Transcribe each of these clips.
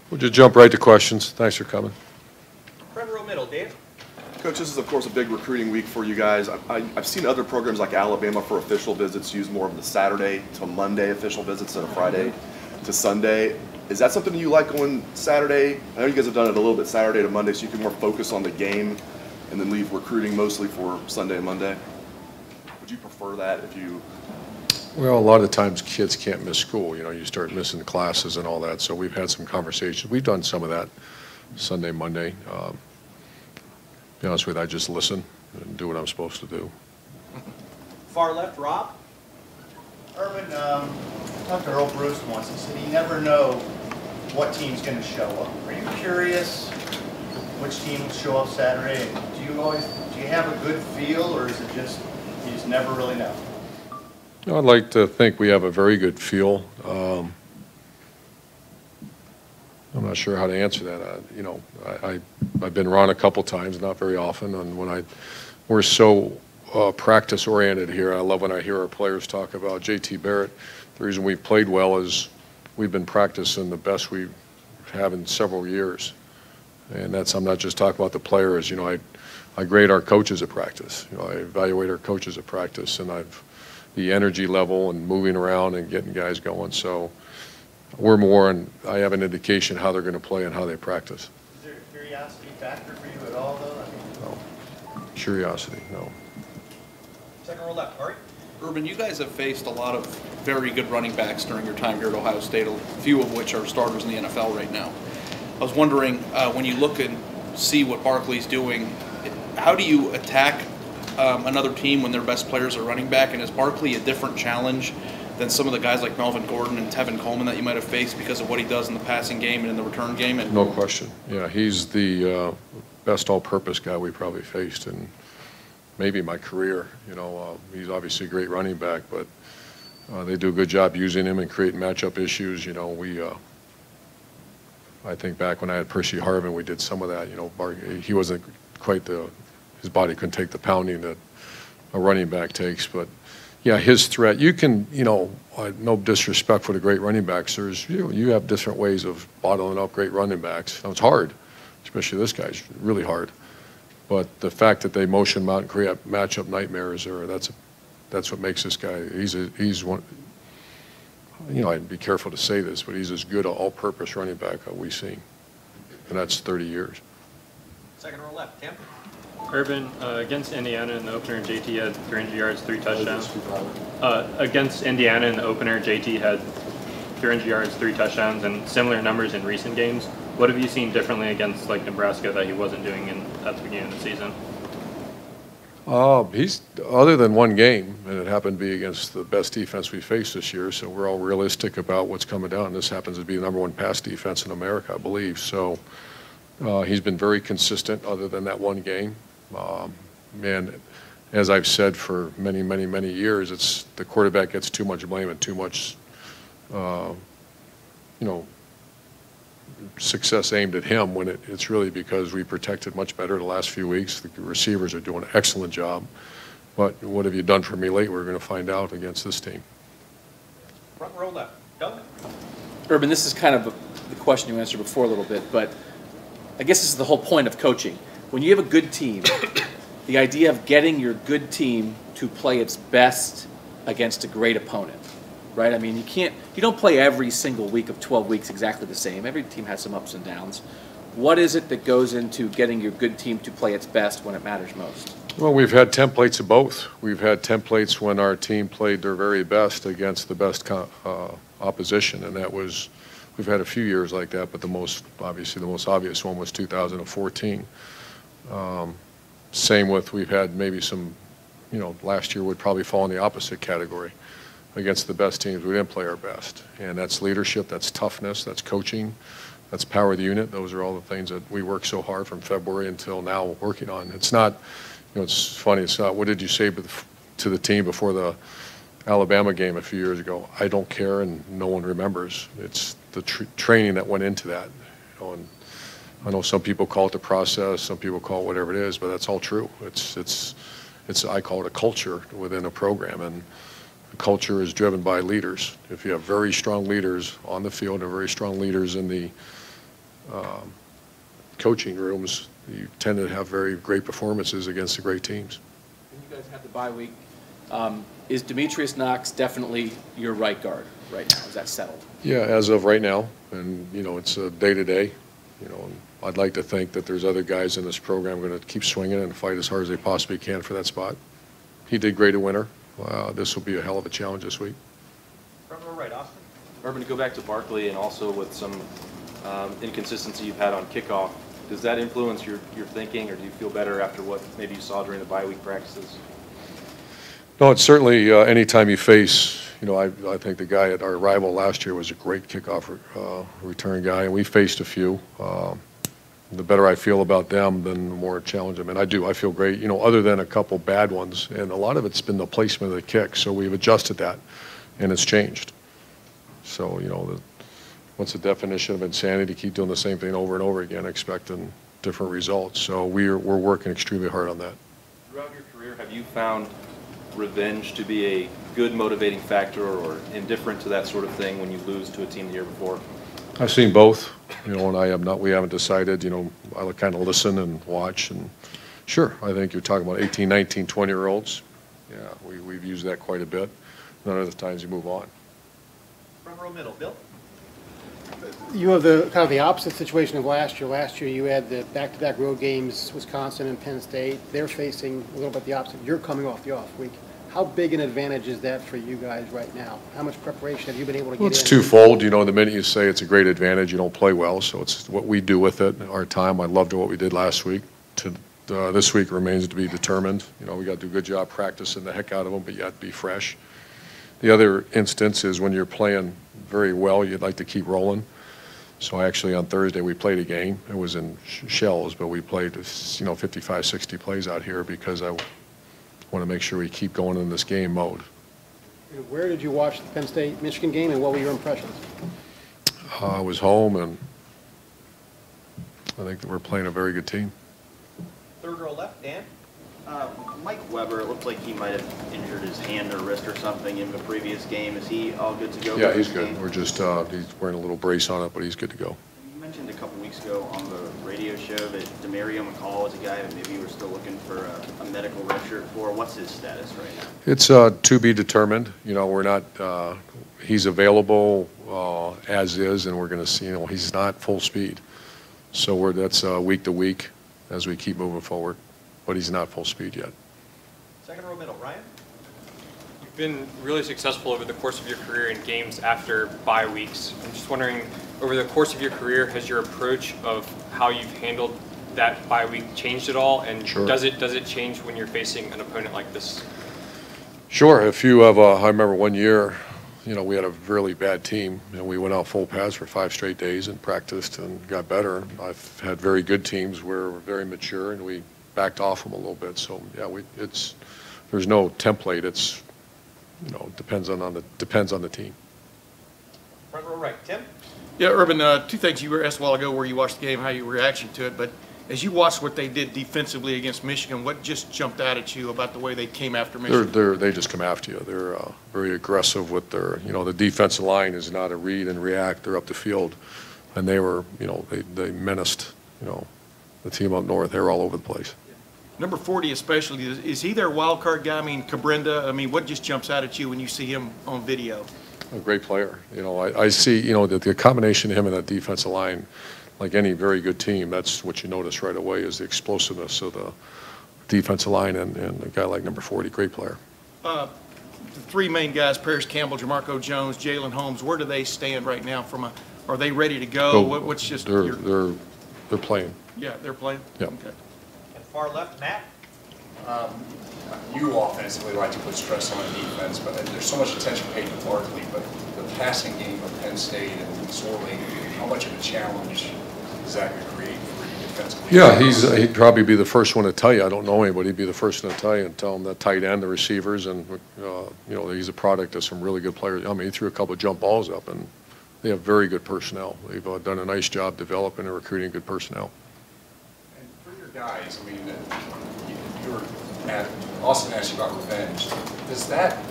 We'll just jump right to questions. Thanks for coming. Front row middle, Dave. Coach, this is, of course, a big recruiting week for you guys. I've seen other programs like Alabama for official visits use more of the Saturday to Monday official visits than a Friday to Sunday. Is that something you like going Saturday? I know you guys have done it a little bit Saturday to Monday, so you can more focus on the game and then leave recruiting mostly for Sunday and Monday. Would you prefer that if you... Well, a lot of times kids can't miss school. You know, you start missing classes and all that. So we've had some conversations. We've done some of that Sunday, Monday. To be honest with you, I just listen and do what I'm supposed to do. Far left, Rob. Urban, I talked to Earl Bruce once. He said you never know what team's going to show up. Are you curious which team will show up Saturday? And do you have a good feel, or is it just you just never really know? I'd like to think we have a very good feel. I'm not sure how to answer that. You know, I've been around a couple times, not very often, and we're so practice-oriented here. I love when I hear our players talk about J.T. Barrett. The reason we've played well is we've been practicing the best we have in several years, and I'm not just talking about the players. You know, I grade our coaches at practice. You know, I evaluate our coaches at practice, and the energy level and moving around and getting guys going. So we're more, and I have an indication how they're going to play and how they practice. Is there a curiosity factor for you at all, though? No. Curiosity, no. Second row left, Ari. Urban, you guys have faced a lot of very good running backs during your time here at Ohio State, a few of which are starters in the NFL right now. I was wondering, when you look and see what Barkley's doing, how do you attack another team when their best players are running back? And is Barkley a different challenge than some of the guys like Melvin Gordon and Tevin Coleman that you might have faced because of what he does in the passing game and in the return game? No question. Yeah, he's the best all-purpose guy we probably faced in maybe my career. You know, he's obviously a great running back, but they do a good job using him and creating matchup issues. You know, I think back when I had Percy Harvin, we did some of that. You know, he wasn't quite his body couldn't take the pounding that a running back takes, but yeah, his threat, you can, you know, no disrespect for the great running backs, you have different ways of bottling up great running backs. Now, it's hard, especially this guy's really hard, but the fact that they motion him out and create matchup nightmares, that's what makes this guy, he's one, you know, I'd be careful to say this, but he's as good an all-purpose running back that we've seen, and that's 30 years. Second row left, Tim. Urban, against Indiana in the opener, JT had 300 yards, 3 touchdowns. Against Indiana in the opener, JT had 300 yards, 3 touchdowns, and similar numbers in recent games. What have you seen differently against like Nebraska that he wasn't doing at the beginning of the season? He's other than one game, and it happened to be against the best defense we faced this year. So we're all realistic about what's coming down. This happens to be the #1 pass defense in America, I believe. So he's been very consistent, other than that one game. And as I've said for many, many, many years, it's the quarterback gets too much blame and too much, you know, success aimed at him when it's really because we protected much better the last few weeks. The receivers are doing an excellent job. But what have you done for me lately? We're going to find out against this team. Front row left, Doug. Urban, this is kind of the question you answered before a little bit, but I guess this is the whole point of coaching. When you have a good team, the idea of getting your good team to play its best against a great opponent, right? I mean, you don't play every single week of 12 weeks exactly the same. Every team has some ups and downs. What is it that goes into getting your good team to play its best when it matters most? Well, we've had templates of both. We've had templates when our team played their very best against the best opposition, and that was, we've had a few years like that, but the most obvious one was 2014. Same with, we've had maybe some, you know, last year would probably fall in the opposite category. Against the best teams, we didn't play our best. And that's leadership, that's toughness, that's coaching, that's power of the unit. Those are all the things that we worked so hard from February until now working on. It's not, you know, it's funny, it's not, what did you say to the team before the Alabama game a few years ago? I don't care, and no one remembers. It's the training that went into that. You know, and I know some people call it the process, some people call it whatever it is, but that's all true. It's I call it a culture within a program, and the culture is driven by leaders. If you have very strong leaders on the field and very strong leaders in the coaching rooms, you tend to have very great performances against the great teams. When you guys have the bye week, is Demetrius Knox definitely your right guard right now? Is that settled? Yeah, as of right now, and you know, it's a day-to-day. You know, and I'd like to think that there's other guys in this program going to keep swinging and fight as hard as they possibly can for that spot. He did great at winter. This will be a hell of a challenge this week. Front row right, Austin. Urban, to go back to Barkley and also with some inconsistency you've had on kickoff, does that influence your thinking, or do you feel better after what maybe you saw during the bye week practices? No, it's certainly anytime you face, you know, I think the guy at our rival last year was a great kickoff return guy, and we faced a few. The better I feel about them, then the more challenge them. And I feel great, you know, other than a couple bad ones. And a lot of it's been the placement of the kick. So we've adjusted that, and it's changed. So, you know, what's the definition of insanity? Keep doing the same thing over and over again, expecting different results. So we're working extremely hard on that. Throughout your career, have you found revenge to be a good motivating factor, or indifferent to that sort of thing when you lose to a team the year before? I've seen both, you know, and we haven't decided, you know, I kind of listen and watch, and sure, I think you're talking about 18, 19, 20-year-olds. Yeah, we've used that quite a bit. None of the times you move on. Front row middle, Bill. You have the kind of the opposite situation of last year. Last year you had the back-to-back road games, Wisconsin and Penn State. They're facing a little bit the opposite. You're coming off the off week. How big an advantage is that for you guys right now? How much preparation have you been able to get in? It's twofold. You know, the minute you say it's a great advantage, you don't play well. So it's what we do with it, our time. I loved what we did last week. This week remains to be determined. You know, we got to do a good job practicing the heck out of them, but yet be fresh. The other instance is when you're playing very well, you'd like to keep rolling. So actually on Thursday we played a game. It was in shells, but we played, you know, 55, 60 plays out here because I want to make sure we keep going in this game mode. Where did you watch the Penn State-Michigan game, and what were your impressions? I was home, and I think that we're playing a very good team. Third row left, Dan. Mike Weber, it looked like he might have injured his hand or wrist or something in the previous game. Is he all good to go? Yeah, he's good. We're just, he's wearing a little brace on it, but he's good to go. You mentioned a couple weeks ago on the radio show that Demario McCall is a guy that maybe you were still looking for a medical red shirt for. What's his status right now? It's to be determined. You know, we're not, he's available as is, and we're going to see, you know, he's not full speed. So that's week to week as we keep moving forward, but he's not full speed yet. Second row middle, Ryan. You've been really successful over the course of your career in games after bye weeks. I'm just wondering, over the course of your career, has your approach of how you've handled that bye week changed at all? And Sure. does it change when you're facing an opponent like this? Sure. If you have, I remember one year, you know, we had a really bad team, and we went out full pads for 5 straight days and practiced and got better. I've had very good teams where we're very mature, and we backed off them a little bit. So yeah, there's no template. It's, you know, depends on the team. Front row right, Tim. Yeah, Urban, 2 things. You were asked a while ago where you watched the game, how your reaction to it, but as you watched what they did defensively against Michigan, what just jumped out at you about the way they came after Michigan? They just come after you. They're very aggressive with their, you know, the defensive line is not a read and react. They're up the field, and they were, you know, they menaced, you know, the team up north. They were all over the place. Number 40 especially, is he their wild card guy? I mean, Cabrenda, I mean, what just jumps out at you when you see him on video? A great player. You know, I see, you know, the combination of him and that defensive line, like any very good team, that's what you notice right away is the explosiveness of the defensive line and a guy like number 40, great player. The 3 main guys, Paris Campbell, Jamarco Jones, Jalen Holmes, where do they stand right now are they ready to go? What's just they're playing. Yeah, they're playing? Yeah. Okay. And far left, Matt. You offensively like to put stress on the defense, but there's so much attention paid to Barkley, but the passing game of Penn State and Sorley, how much of a challenge is that going to create for you defensively? Yeah, he'd probably be the first one to tell you. I don't know him, but he'd be the first one to tell you and tell him that tight end, the receivers, and you know, he's a product of some really good players. I mean, he threw a couple of jump balls up, and they have very good personnel. They've done a nice job developing and recruiting good personnel. And for your guys, I mean, Austin asked you about revenge. Does that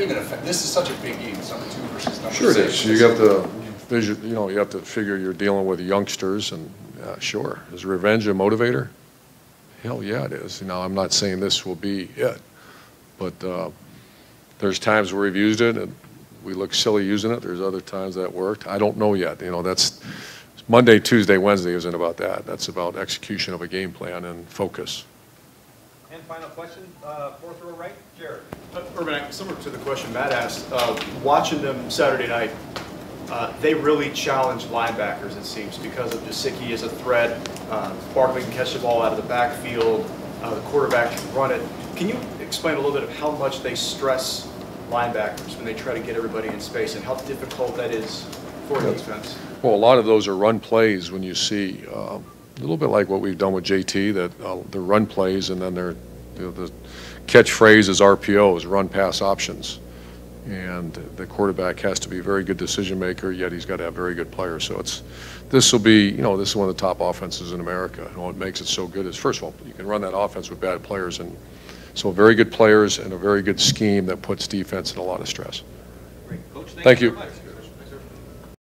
even affect? This is such a big game. It's number 2 versus number 6. Sure it is. You have to you know, you have to figure you're dealing with youngsters, and sure, is revenge a motivator? Hell yeah, it is. Now, I'm not saying this will be it, but there's times where we've used it and we look silly using it. There's other times that worked. I don't know yet. You know, that's Monday, Tuesday, Wednesday isn't about that. That's about execution of a game plan and focus. And final question, fourth row right, Jared. Urban, similar to the question Matt asked, watching them Saturday night, they really challenge linebackers, it seems, because of Gesicki as a threat. Barkley can catch the ball out of the backfield. The quarterback can run it. Can you explain a little bit of how much they stress linebackers when they try to get everybody in space and how difficult that is for defense? Well, a lot of those are run plays when you see a little bit like what we've done with JT, that the run plays and then the catchphrase is RPOs, run pass options. And the quarterback has to be a very good decision maker, yet he's got to have very good players. So this will be, you know, this is one of the top offenses in America. And what makes it so good is, first of all, you can run that offense with bad players, and so very good players and a very good scheme that puts defense in a lot of stress. Great. Coach, Thank you you. very much.